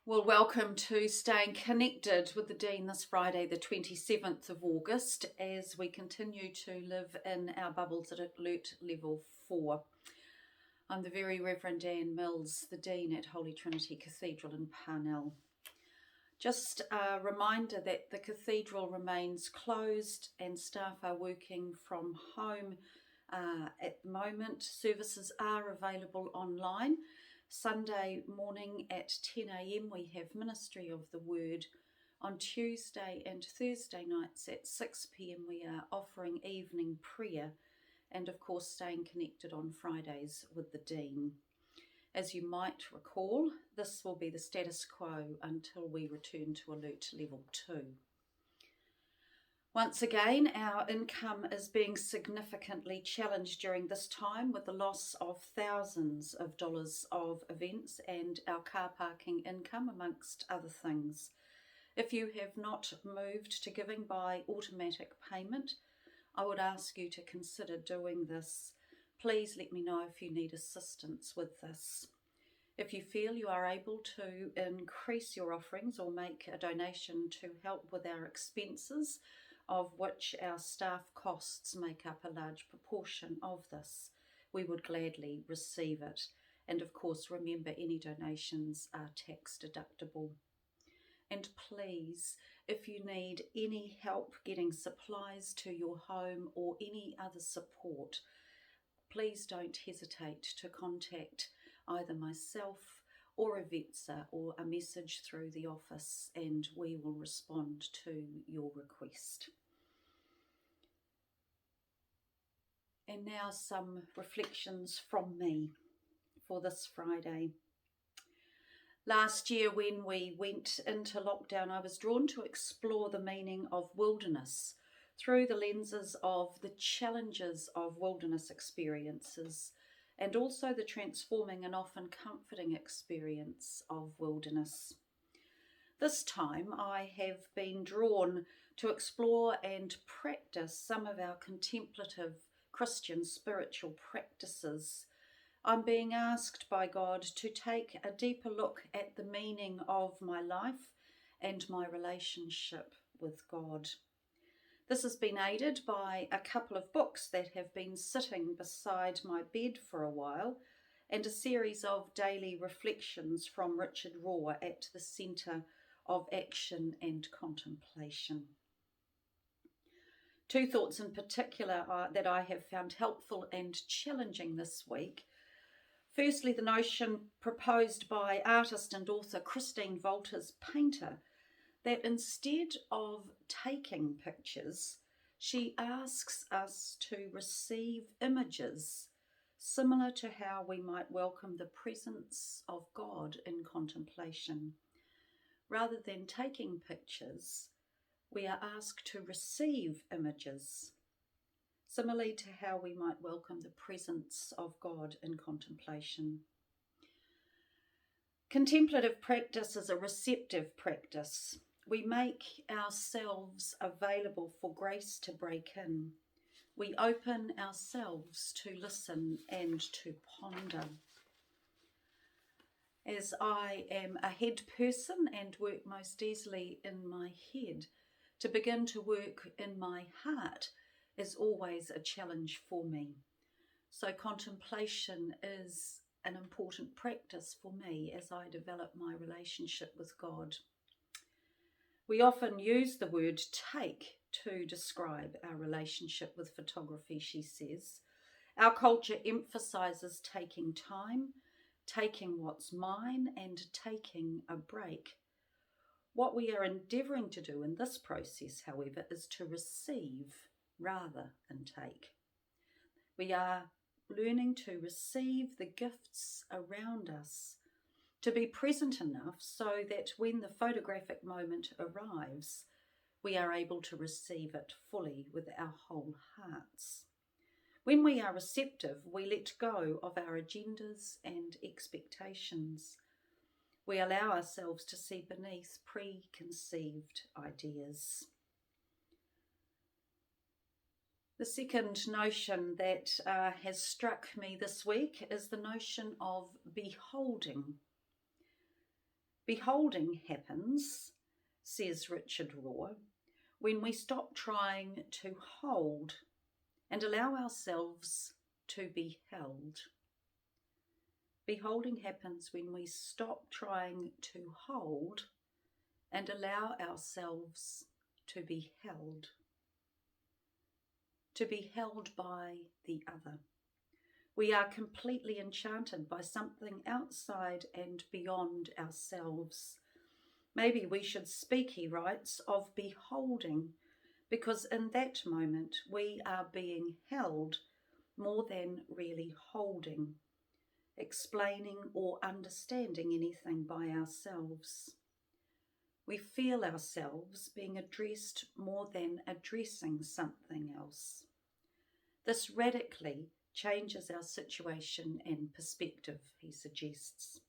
Well, welcome to Staying Connected with the Dean this Friday, the 27th of August, as we continue to live in our bubbles at Alert Level 4. I'm the Very Reverend Anne Mills, the Dean at Holy Trinity Cathedral in Parnell. Just a reminder that the cathedral remains closed and staff are working from home at the moment. Services are available online. Sunday morning at 10 a.m. we have Ministry of the Word. On Tuesday and Thursday nights at 6 p.m. we are offering evening prayer, and of course staying connected on Fridays with the Dean. As you might recall, this will be the status quo until we return to Alert Level 2. Once again, our income is being significantly challenged during this time with the loss of thousands of dollars of events and our car parking income, amongst other things. If you have not moved to giving by automatic payment, I would ask you to consider doing this. Please let me know if you need assistance with this. If you feel you are able to increase your offerings or make a donation to help with our expenses, of which our staff costs make up a large proportion of this, we would gladly receive it. And of course, remember, any donations are tax deductible. And please, if you need any help getting supplies to your home or any other support, please don't hesitate to contact either myself or a VETSA or a message through the office, and we will respond to your request. And now some reflections from me for this Friday. Last year, when we went into lockdown, I was drawn to explore the meaning of wilderness through the lenses of the challenges of wilderness experiences and also the transforming and often comforting experience of wilderness. This time I have been drawn to explore and practice some of our contemplative Christian spiritual practices. I'm being asked by God to take a deeper look at the meaning of my life and my relationship with God. This has been aided by a couple of books that have been sitting beside my bed for a while, and a series of daily reflections from Richard Rohr at the centre of action and contemplation. Two thoughts in particular that I have found helpful and challenging this week. Firstly, the notion proposed by artist and author Christine Volter's Painter, that instead of taking pictures, she asks us to receive images similar to how we might welcome the presence of God in contemplation. Rather than taking pictures, we are asked to receive images, similarly to how we might welcome the presence of God in contemplation. Contemplative practice is a receptive practice. We make ourselves available for grace to break in. We open ourselves to listen and to ponder. As I am a head person and work most easily in my head, to begin to work in my heart is always a challenge for me. So contemplation is an important practice for me as I develop my relationship with God. We often use the word take to describe our relationship with photography, she says. Our culture emphasises taking time, taking what's mine, and taking a break. What we are endeavouring to do in this process, however, is to receive rather than take. We are learning to receive the gifts around us, to be present enough so that when the photographic moment arrives, we are able to receive it fully with our whole hearts. When we are receptive, we let go of our agendas and expectations. We allow ourselves to see beneath preconceived ideas. The second notion that has struck me this week is the notion of beholding. Beholding happens, says Richard Rohr, when we stop trying to hold and allow ourselves to be held. Beholding happens when we stop trying to hold and allow ourselves to be held. To be held by the other. We are completely enchanted by something outside and beyond ourselves. Maybe we should speak, he writes, of beholding, because in that moment we are being held more than really holding, explaining or understanding anything by ourselves. We feel ourselves being addressed more than addressing something else. This radically changes our situation and perspective, he suggests.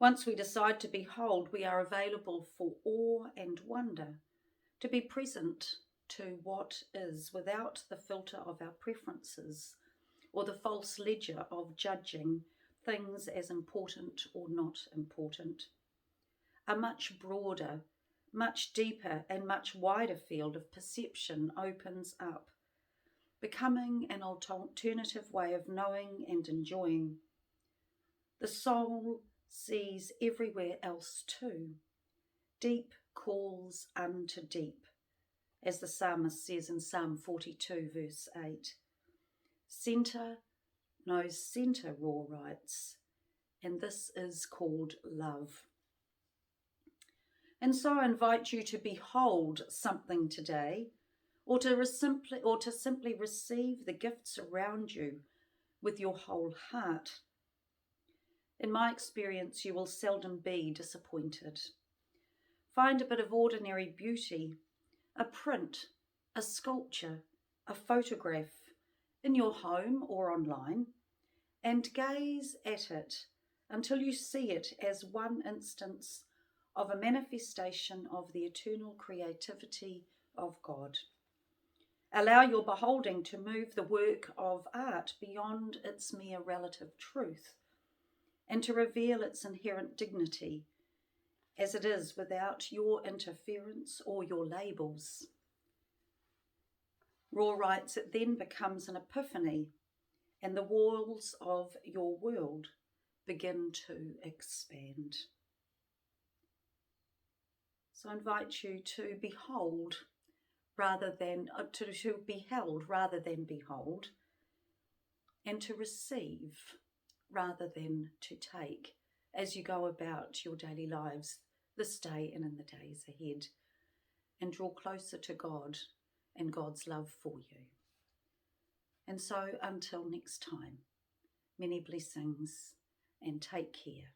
Once we decide to behold, we are available for awe and wonder, to be present to what is without the filter of our preferences or the false ledger of judging things as important or not important. A much broader, much deeper and much wider field of perception opens up, becoming an alternative way of knowing and enjoying. The soul sees everywhere else too. Deep calls unto deep, as the psalmist says in Psalm 42, verse 8. Centre knows centre, Rohr writes, and this is called love. And so I invite you to behold something today, or to simply receive the gifts around you with your whole heart. In my experience, you will seldom be disappointed. Find a bit of ordinary beauty, a print, a sculpture, a photograph in your home or online, and gaze at it until you see it as one instance of a manifestation of the eternal creativity of God. Allow your beholding to move the work of art beyond its mere relative truth and to reveal its inherent dignity as it is without your interference or your labels. Rohr writes, it then becomes an epiphany and the walls of your world begin to expand. So I invite you to behold rather than, to be held rather than behold, and to receive rather than to take as you go about your daily lives this day and in the days ahead, and draw closer to God and God's love for you. And so until next time, many blessings and take care.